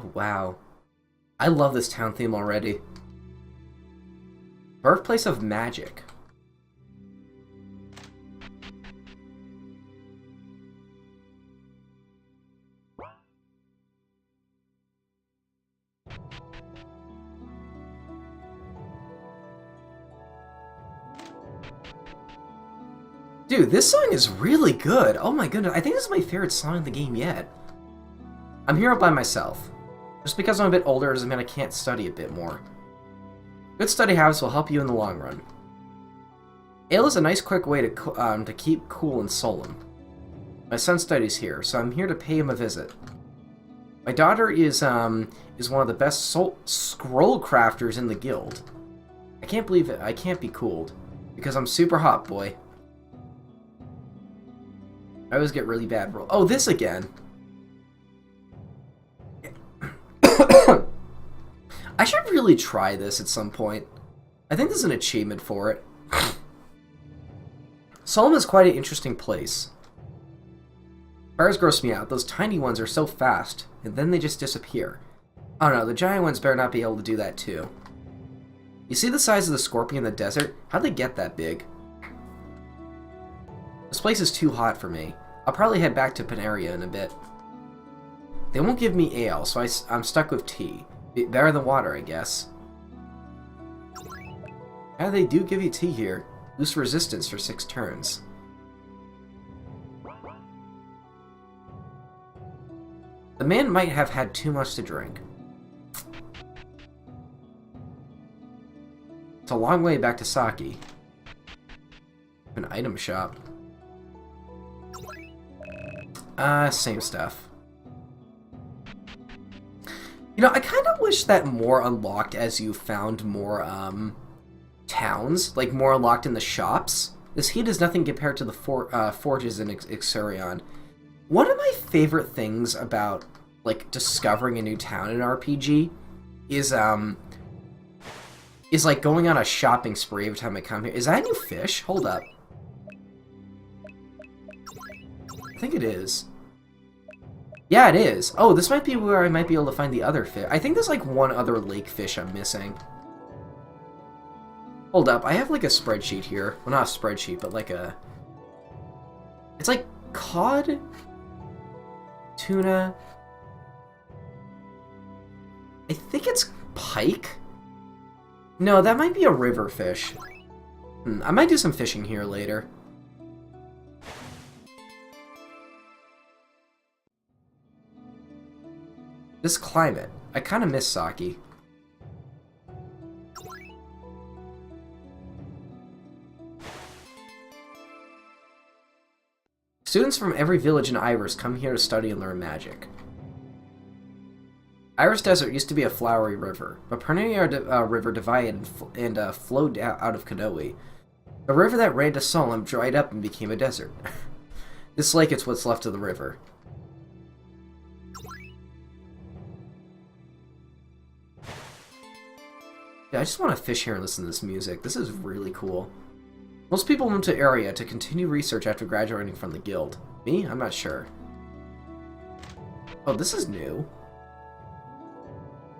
Oh, wow. I love this town theme already. Birthplace of Magic. Dude, this song is really good. Oh my goodness, I think this is my favorite song in the game yet. I'm here by myself. Just because I'm a bit older doesn't mean I can't study a bit more. Good study habits will help you in the long run. Ale is a nice quick way to keep cool and solemn. My son studies here, so I'm here to pay him a visit. My daughter is one of the best scroll crafters in the guild. I can't believe it. I can't be cooled. Because I'm super hot, boy. I always get really bad roll. Oh, this again. I should really try this at some point. I think there's an achievement for it. Solom is quite an interesting place. Fires gross me out. Those tiny ones are so fast, and then they just disappear. Oh no, the giant ones better not be able to do that too. You see the size of the scorpion in the desert? How'd they get that big? This place is too hot for me. I'll probably head back to Panaria in a bit. They won't give me ale, so I'm stuck with tea. Better than water, I guess. Yeah, they do give you tea here. Boost resistance for 6 turns. The man might have had too much to drink. It's a long way back to Saki. An item shop. Same stuff. You know, I kind of wish that more unlocked as you found more, towns. Like, more unlocked in the shops. This heat is nothing compared to the forges in Ixurion. One of my favorite things about, like, discovering a new town in RPG is like, going on a shopping spree every time I come here. Is that a new fish? Hold up. I think it is. Yeah, it is. Oh, this might be where I might be able to find the other fish. I think there's like one other lake fish I'm missing. Hold up, I have like a spreadsheet here. Well, not a spreadsheet, but like a... It's like cod, tuna. I think it's pike. No, that might be a river fish. I might do some fishing here later. This climate. I kind of miss Saki. Students from every village in Iris come here to study and learn magic. Iris Desert used to be a flowery river, but Pernia River divided and flowed out of Kanoe. The river that ran to Solom dried up and became a desert. This lake is what's left of the river. Yeah, I just want to fish here and listen to this music. This is really cool. Most people move to area to continue research after graduating from the guild. Me? I'm not sure. Oh, this is new.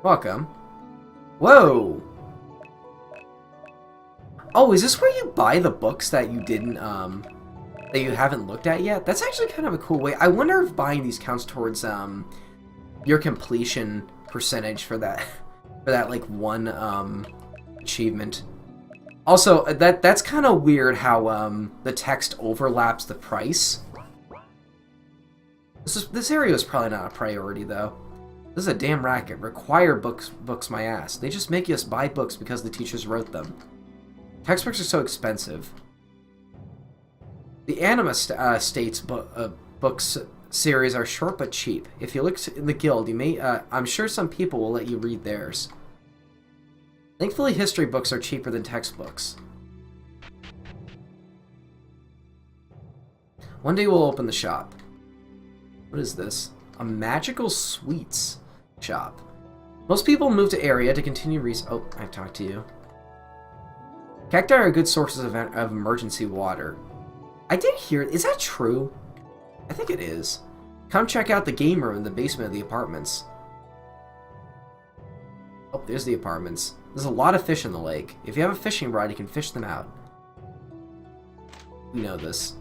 Welcome. Whoa! Oh, is this where you buy the books that you didn't, that you haven't looked at yet? That's actually kind of a cool way. I wonder if buying these counts towards, your completion percentage for that, like, one, achievement. Also, that's kind of weird how, the text overlaps the price. This area is probably not a priority, though. This is a damn racket. Require books my ass. They just make us buy books because the teachers wrote them. Textbooks are so expensive. The Anima States books series are short but cheap. If you look in the guild, you may. I'm sure some people will let you read theirs. Thankfully, history books are cheaper than textbooks. One day we'll open the shop. What is this? A magical sweets shop. Most people move to area to continue Oh, I've talked to you. Cacti are good sources of emergency water. I did hear... Is that true? I think it is. Come check out the game room in the basement of the apartments. Oh, there's the apartments. There's a lot of fish in the lake. If you have a fishing rod, you can fish them out. We know this.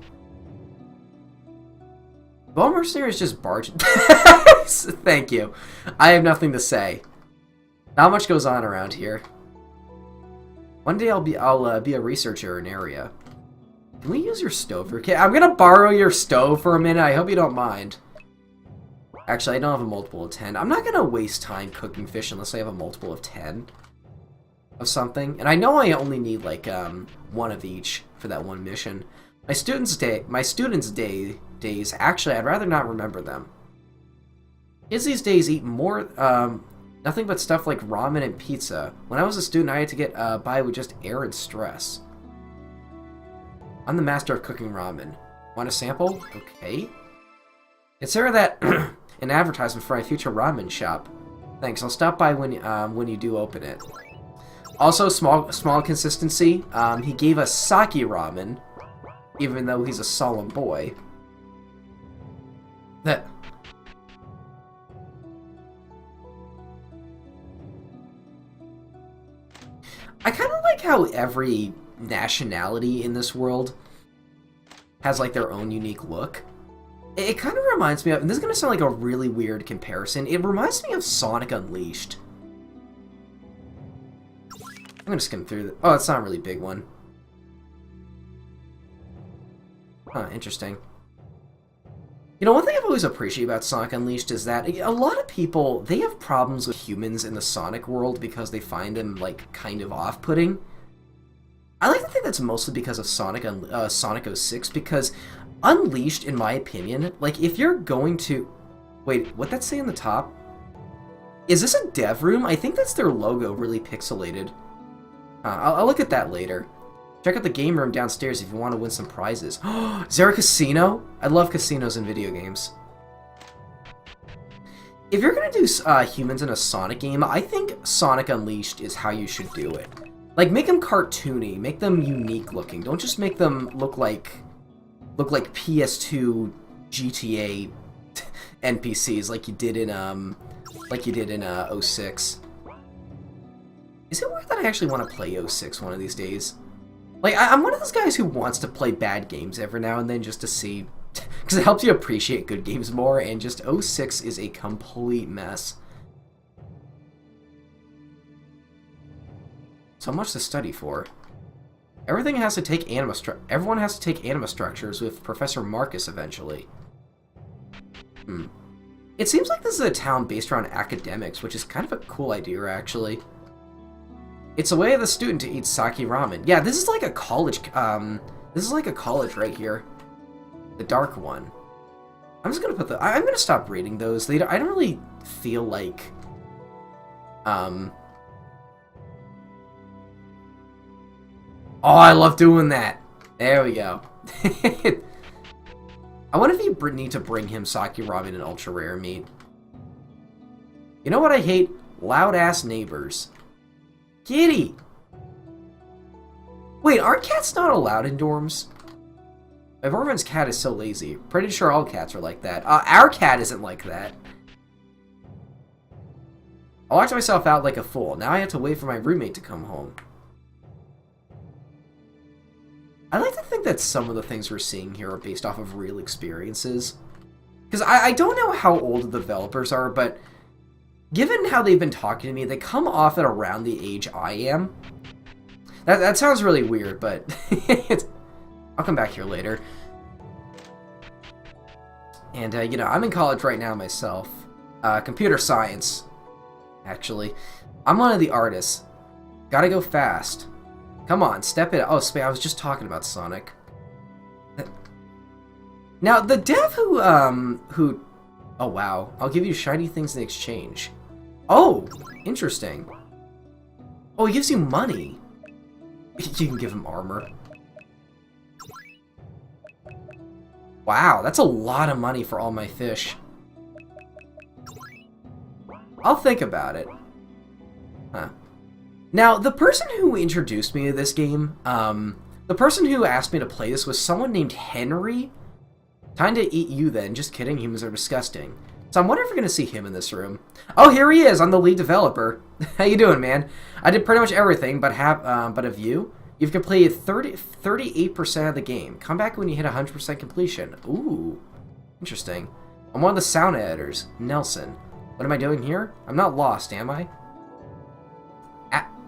Ball Mercenary is just barging. Thank you. I have nothing to say. Not much goes on around here. One day I'll be a researcher in an area. Can we use your stove? Okay, I'm gonna borrow your stove for a minute. I hope you don't mind. Actually, I don't have a multiple of 10. I'm not gonna waste time cooking fish unless I have a multiple of 10 of something. And I know I only need like one of each for that one mission. My students' days. Actually, I'd rather not remember them. Kids these days eat more nothing but stuff like ramen and pizza. When I was a student, I had to get by with just air and stress. I'm the master of cooking ramen. Want a sample? Okay. Consider that an advertisement for my future ramen shop. Thanks. I'll stop by when you do open it. Also, small consistency. He gave us sake ramen, even though he's a solemn boy. That. I kind of like how every nationality in this world has like their own unique look. It kind of reminds me of, and this is going to sound like a really weird comparison, it reminds me of Sonic Unleashed. I'm going to skim through the... Oh, it's not a really big one. Huh, interesting. You know, one thing I've always appreciated about Sonic Unleashed is that a lot of people, they have problems with humans in the Sonic world because they find them, like, kind of off-putting. I like to think that's mostly because of Sonic 06, because Unleashed, in my opinion, like, if you're going to... Wait, what'd that say in the top? Is this a dev room? I think that's their logo really pixelated. I'll look at that later. Check out the game room downstairs if you want to win some prizes. Is there a casino? I love casinos in video games. If you're going to do humans in a Sonic game, I think Sonic Unleashed is how you should do it. Like, make them cartoony, make them unique looking. Don't just make them look like PS2 GTA NPCs like you did in 06. Is it weird that I actually want to play 06 one of these days? Like, I'm one of those guys who wants to play bad games every now and then just to see... Because it helps you appreciate good games more, and just 06 is a complete mess. So much to study for. Everyone has to take anima structures with Professor Marcus eventually. It seems like this is a town based around academics, which is kind of a cool idea, actually. It's a way of the student to eat sake ramen. Yeah, this is like a college, this is like a college right here. The dark one. I'm just gonna put I'm gonna stop reading those. I don't really feel like, Oh, I love doing that. There we go. I wonder if you need to bring him sake ramen and ultra rare meat. You know what I hate? Loud-ass neighbors. Kitty! Wait, aren't cats not allowed in dorms? My boyfriend's cat is so lazy. Pretty sure all cats are like that. Our cat isn't like that. I locked myself out like a fool. Now I have to wait for my roommate to come home. I like to think that some of the things we're seeing here are based off of real experiences. Because I don't know how old the developers are, but given how they've been talking to me, they come off at around the age I am. That sounds really weird, but I'll come back here later. And, you know, I'm in college right now myself. Computer science, actually. I'm one of the artists. Gotta go fast. Come on, step it. Oh, I was just talking about Sonic. Now, the dev who... Oh, wow. I'll give you shiny things in exchange. Oh, interesting. Oh, he gives you money. You can give him armor. Wow, that's a lot of money for all my fish. I'll think about it. Huh. Now, the person who introduced me to this game, the person who asked me to play this was someone named Henry. Time to eat you then. Just kidding, humans are disgusting. So I'm wondering if we're going to see him in this room. Oh, here he is. I'm the lead developer. How you doing, man? I did pretty much everything, but of you. You've completed 38% of the game. Come back when you hit 100% completion. Ooh, interesting. I'm one of the sound editors, Nelson. What am I doing here? I'm not lost, am I?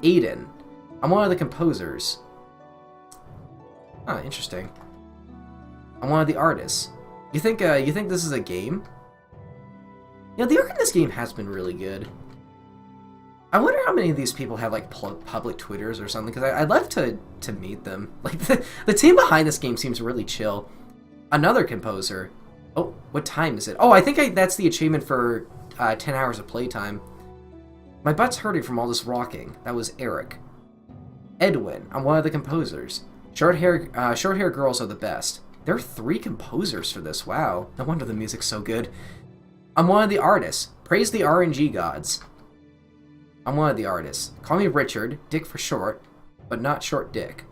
Aiden. I'm one of the composers. Huh, interesting. I'm one of the artists. You think this is a game? You know, the art in this game has been really good. I wonder how many of these people have, like, public Twitters or something, because I'd love to meet them. Like, the team behind this game seems really chill. Another composer. Oh, what time is it? Oh, I think that's the achievement for 10 hours of playtime. My butt's hurting from all this rocking. That was Eric. Edwin. I'm one of the composers. Short hair girls are the best. There are 3 composers for this. Wow. No wonder the music's so good. I'm one of the artists. Praise the RNG gods. I'm one of the artists. Call me Richard, Dick for short, but not Short Dick.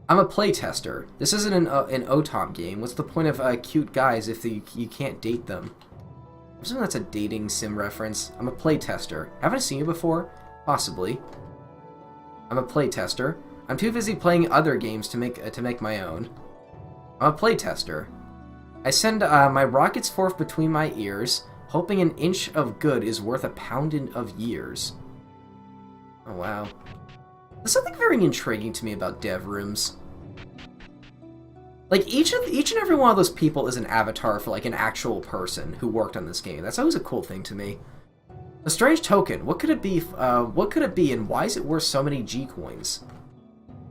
I'm a playtester. This isn't an OTOM game. What's the point of cute guys if you can't date them? I'm assuming that's a dating sim reference. I'm a playtester. Haven't I seen you before? Possibly. I'm a playtester. I'm too busy playing other games to make my own. I'm a playtester. I send my rockets forth between my ears, hoping an inch of good is worth a pound of years. Oh wow. There's something very intriguing to me about dev rooms. Like, each and every one of those people is an avatar for, like, an actual person who worked on this game. That's always a cool thing to me. A strange token. What could it be? What could it be, and why is it worth so many G coins?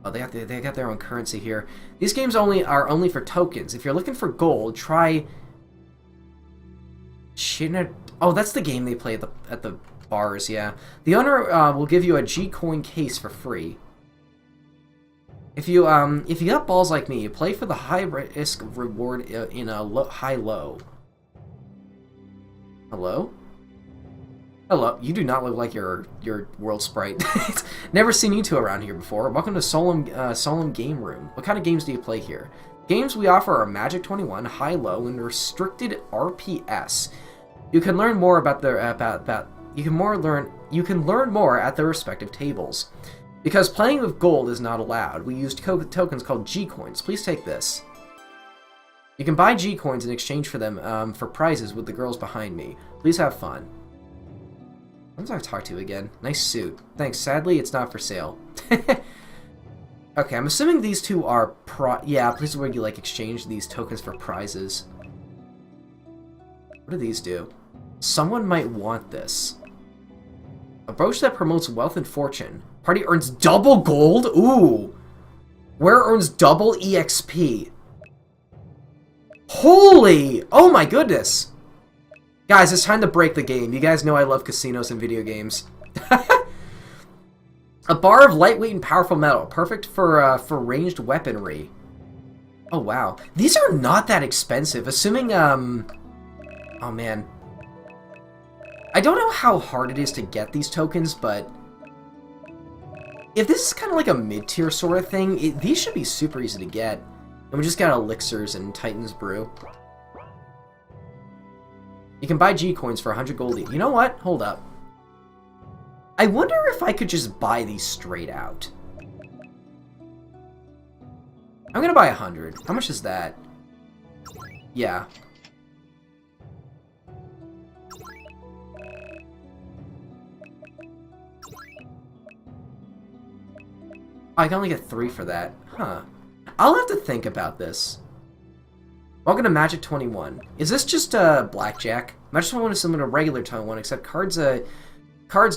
Oh, they got their own currency here. These games are only for tokens. If you're looking for gold, try. Oh, that's the game they play at the bars. Yeah, the owner will give you a G coin case for free. If you got balls like me, you play for the high risk reward in a high low. Hello? Hello, you do not look like your world sprite. Never seen you two around here before. Welcome to Solemn Game Room. What kind of games do you play here? Games we offer are Magic 21, High Low, and Restricted RPS. You can learn more about you can learn more at the respective tables. Because playing with gold is not allowed, we used tokens called G coins. Please take this. You can buy G coins in exchange for them for prizes with the girls behind me. Please have fun. When did I talk to you again? Nice suit. Thanks. Sadly, it's not for sale. Okay, I'm assuming these two are yeah, places where you, like, exchange these tokens for prizes. What do these do? Someone might want this. A brooch that promotes wealth and fortune. Party earns double gold? Ooh! Where earns double EXP? Holy! Oh my goodness! Guys, it's time to break the game. You guys know I love casinos and video games. A bar of lightweight and powerful metal, perfect for ranged weaponry. Oh wow, these are not that expensive. Assuming oh man, I don't know how hard it is to get these tokens, but if this is kind of like a mid-tier sort of thing, these should be super easy to get. And we just got elixirs and Titan's Brew. You can buy G coins for 100 gold each. You know what? Hold up. I wonder if I could just buy these straight out. I'm gonna buy 100. How much is that? Yeah. I can only get 3 for that. Huh. I'll have to think about this. Welcome to Magic 21. Is this just blackjack? Magic 21 is similar to regular 21, except cards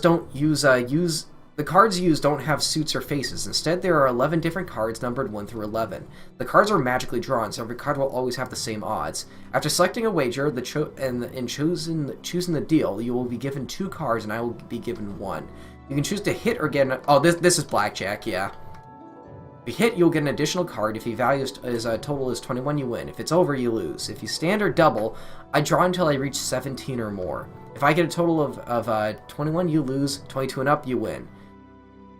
don't use the cards used don't have suits or faces. Instead, there are 11 different cards numbered 1 through 11. The cards are magically drawn, so every card will always have the same odds. After selecting a wager and choosing the deal, you will be given 2 cards, and I will be given 1. You can choose to hit or get an... Oh, this is blackjack, yeah. If you hit, you'll get an additional card. If your value is total is 21, you win. If it's over, you lose. If you stand or double, I draw until I reach 17 or more. If I get a total of 21, you lose. 22 and up, you win.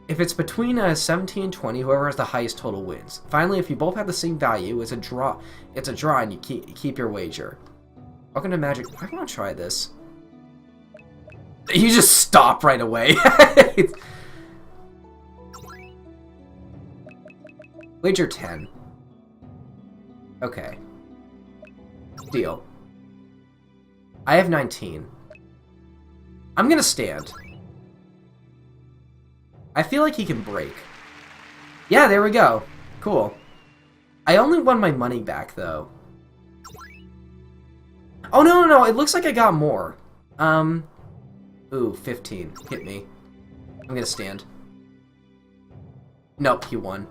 If it's between 17 and 20, whoever has the highest total wins. Finally, if you both have the same value, it's a draw. It's a draw, and you keep your wager. Welcome to Magic. I want to try this. You just stop right away. Wager 10. Okay. Deal. I have 19. I'm gonna stand. I feel like he can break. Yeah, there we go. Cool. I only won my money back, though. Oh, no, it looks like I got more. Ooh, 15. Hit me. I'm gonna stand. Nope, he won.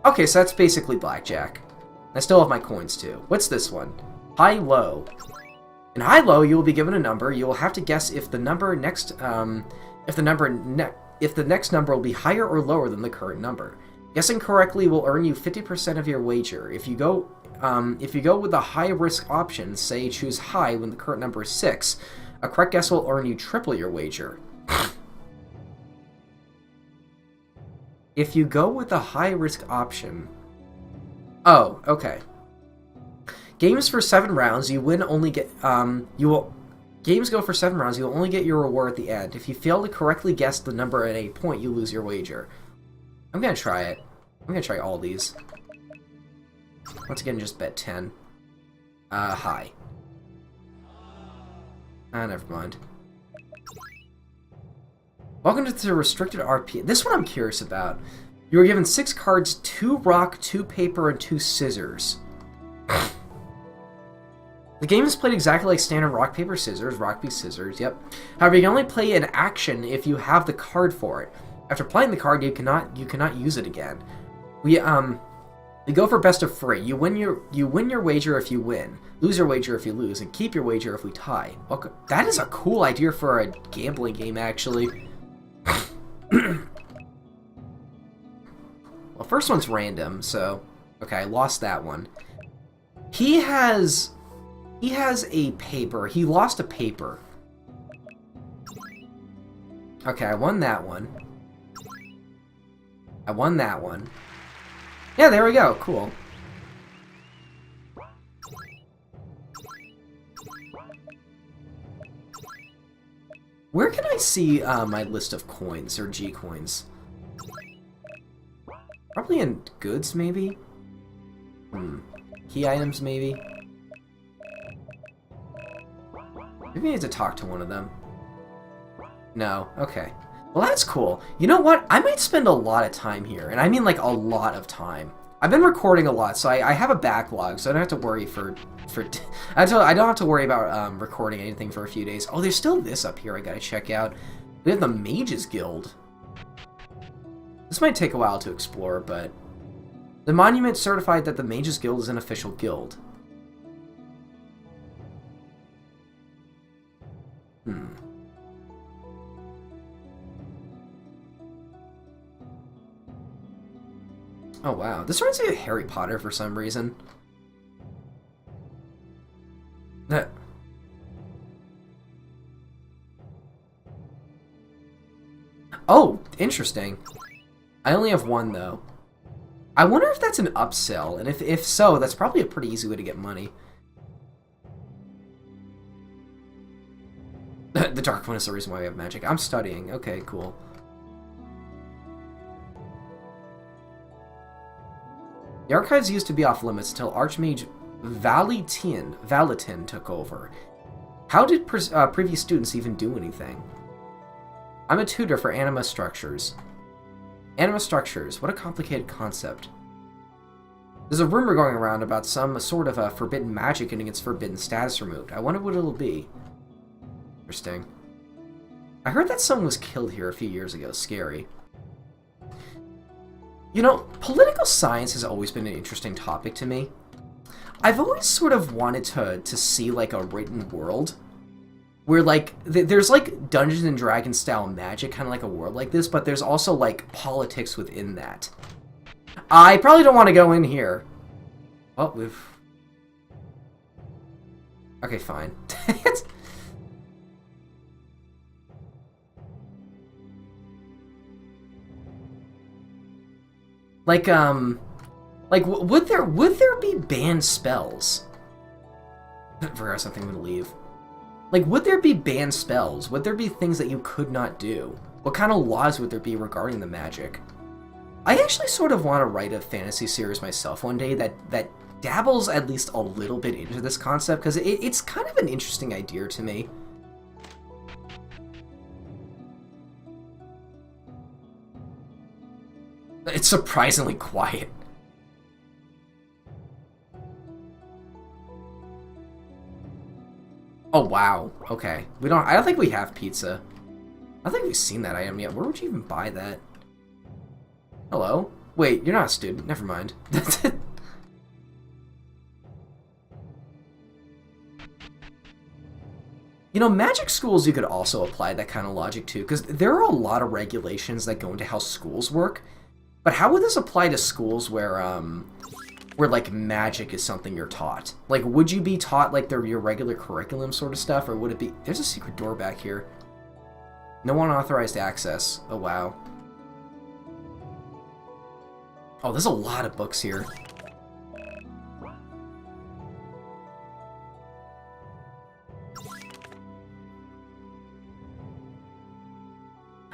Okay, so that's basically blackjack. I still have my coins, too. What's this one? High-low. In high-low, you will be given a number. You will have to guess if the number next, if the next number will be higher or lower than the current number. Guessing correctly will earn you 50% of your wager. If you go with the high-risk option, say choose high when the current number is 6, a correct guess will earn you triple your wager. If you go with the high-risk option... Oh, okay. Games for 7 rounds, you win only get... Games go for 7 rounds, you'll only get your reward at the end. If you fail to correctly guess the number at a point, you lose your wager. I'm gonna try it. I'm gonna try all these. Once again, just bet 10. High. Never mind. Welcome to the restricted RP. This one I'm curious about. You were given 6 cards, 2 rock, 2 paper, and 2 scissors. The game is played exactly like standard rock, paper, scissors. Rock, paper, scissors, yep. However, you can only play an action if you have the card for it. After playing the card, you cannot use it again. We go for best of 3. You win your wager if you win, lose your wager if you lose, and keep your wager if we tie. Welcome. That is a cool idea for a gambling game, actually. Well, first one's random, so okay, I lost that one. He has a paper. He lost a paper. Okay, I won that one. I won that one. Yeah, there we go. Cool. Where can I see my list of coins, or G coins? Probably in goods, maybe? Key items, maybe? Maybe I need to talk to one of them. No, okay. Well, that's cool. You know what? I might spend a lot of time here, and I mean like a lot of time. I've been recording a lot, so I have a backlog, so I don't have to worry I don't have to worry about recording anything for a few days. Oh, there's still this up here I gotta check out. We have the Mages Guild. This might take a while to explore, but the monument certified that the Mages Guild is an official guild. Oh wow, this reminds me of Harry Potter for some reason. Oh, interesting. I only have one, though. I wonder if that's an upsell, and if so, that's probably a pretty easy way to get money. The Dark One is the reason why we have magic. I'm studying. Okay, cool. The archives used to be off limits until Archmage Valentin took over. How did previous students even do anything? I'm a tutor for anima structures. Anima structures, what a complicated concept. There's a rumor going around about some sort of a forbidden magic getting its forbidden status removed. I wonder what it'll be. Interesting. I heard that someone was killed here a few years ago. Scary. You know, political science has always been an interesting topic to me. I've always sort of wanted to see, like, a written world where, like, there's, like, Dungeons and Dragons style magic, kind of like a world like this, but there's also, like, politics within that. I probably don't want to go in here. Oh, we've... Okay, fine. would there be banned spells? I forgot something I'm gonna leave. Like, would there be banned spells? Would there be things that you could not do? What kind of laws would there be regarding the magic? I actually sort of want to write a fantasy series myself one day that dabbles at least a little bit into this concept, because it's kind of an interesting idea to me. It's surprisingly quiet. Oh wow, okay. I don't think we have pizza. I don't think we've seen that item yet. Where would you even buy that? Hello? Wait, you're not a student. Never mind. You know, magic schools you could also apply that kind of logic to, because there are a lot of regulations that go into how schools work. But how would this apply to schools where like magic is something you're taught? Like, would you be taught like your regular curriculum sort of stuff, or would it be? There's a secret door back here. No unauthorized access. Oh wow. Oh, there's a lot of books here.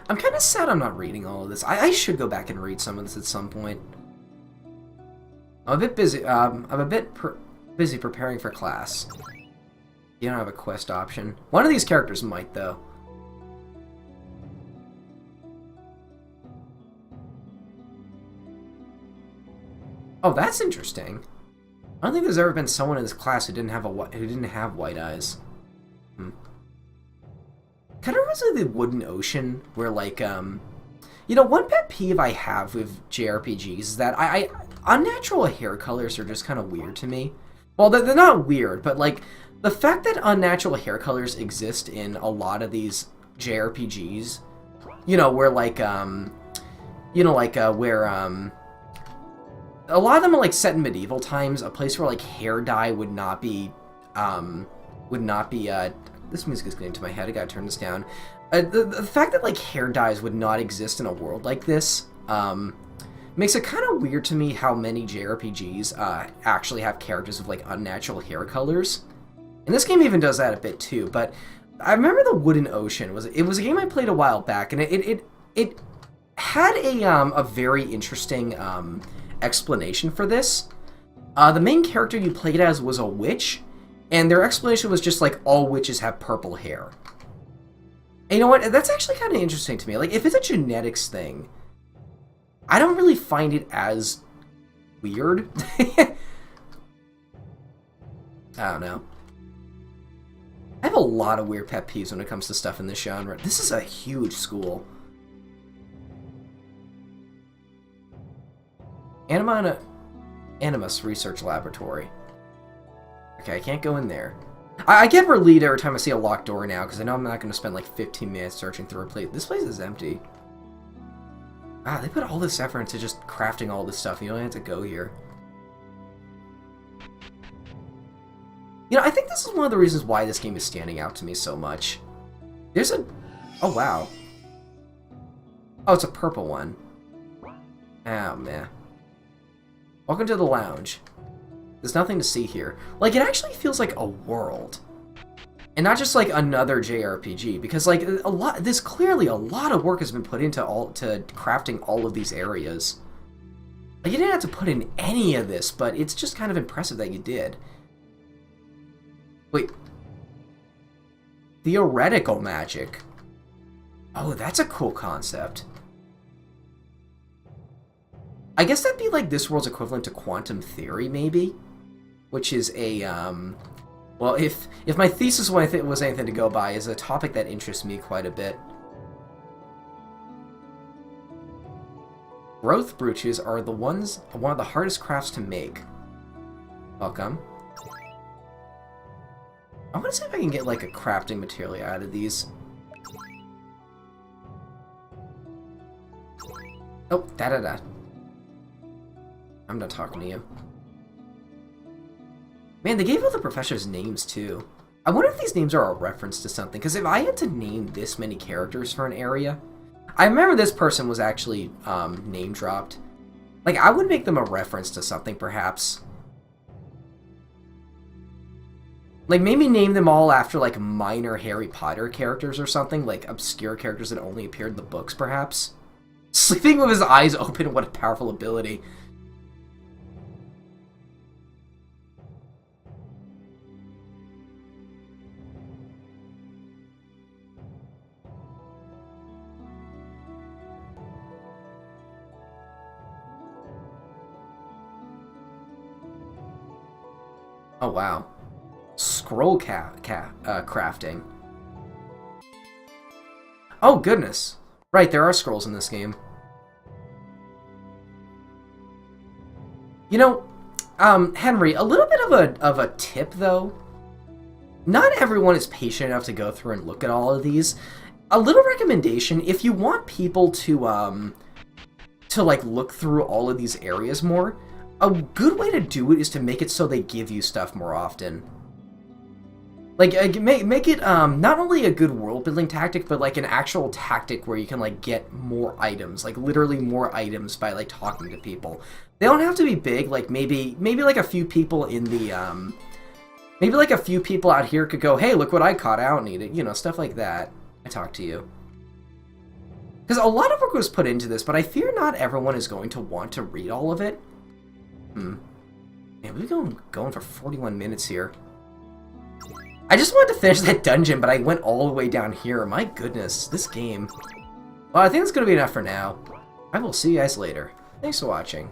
I'm kind of sad I'm not reading all of this. I should go back and read some of this at some point. I'm a bit busy. Busy preparing for class. You don't have a quest option. One of these characters might, though. Oh, that's interesting. I don't think there's ever been someone in this class who didn't have white eyes. Kind of reminds me of the Wooden Ocean, where like you know, one pet peeve I have with JRPGs is that unnatural hair colors are just kind of weird to me. Well, they're not weird, but like the fact that unnatural hair colors exist in a lot of these JRPGs, you know, where like you know, like where a lot of them are like set in medieval times, a place where like hair dye would not be this music is getting to my head, I gotta turn this down. The fact that like hair dyes would not exist in a world like this makes it kind of weird to me how many JRPGs actually have characters with like unnatural hair colors. And this game even does that a bit too, but I remember the Wooden Ocean it was a game I played a while back, and it had a very interesting explanation for this. The main character you played as was a witch, and their explanation was just like all witches have purple hair. And you know what? That's actually kind of interesting to me. Like, if it's a genetics thing, I don't really find it as weird. I don't know. I have a lot of weird pet peeves when it comes to stuff in this genre. This is a huge school. Animus Research Laboratory. Okay, I can't go in there. I get relieved every time I see a locked door now, because I know I'm not going to spend like 15 minutes searching through a place. This place is empty. Ah, they put all this effort into just crafting all this stuff. You don't have to go here. You know, I think this is one of the reasons why this game is standing out to me so much. There's a... Oh, wow. Oh, it's a purple one. Oh, man. Welcome to the lounge. There's nothing to see here. Like, it actually feels like a world. And not just like another JRPG, because like there's clearly a lot of work has been put into crafting all of these areas. Like, you didn't have to put in any of this, but it's just kind of impressive that you did. Wait. Theoretical magic. Oh, that's a cool concept. I guess that'd be like this world's equivalent to quantum theory, maybe? Which is a, well, if my thesis was anything to go by, is a topic that interests me quite a bit. Growth brooches are one of the hardest crafts to make. Welcome. I want to see if I can get like a crafting material out of these. Oh, da-da-da. I'm not talking to you. Man, they gave all the professors names, too. I wonder if these names are a reference to something, because if I had to name this many characters for an area... I remember this person was actually name-dropped. Like, I would make them a reference to something, perhaps. Like, maybe name them all after, like, minor Harry Potter characters or something. Like, obscure characters that only appeared in the books, perhaps. Sleeping with his eyes open, what a powerful ability. Oh, wow. Scroll crafting. Oh, goodness. Right, there are scrolls in this game. You know, Henry, a little bit of a tip, though. Not everyone is patient enough to go through and look at all of these. A little recommendation, if you want people to like, look through all of these areas more, a good way to do it is to make it so they give you stuff more often. Like, make it not only a good world-building tactic, but, like, an actual tactic where you can, like, get more items. Like, literally more items by, like, talking to people. They don't have to be big. Like, maybe like, a few people in the, maybe, like, a few people out here could go, hey, look what I caught, I don't need it. You know, stuff like that. I talk to you. Because a lot of work was put into this, but I fear not everyone is going to want to read all of it. Man, we've been going for 41 minutes here. I just wanted to finish that dungeon, but I went all the way down here. My goodness, this game. Well, I think that's going to be enough for now. I will see you guys later. Thanks for watching.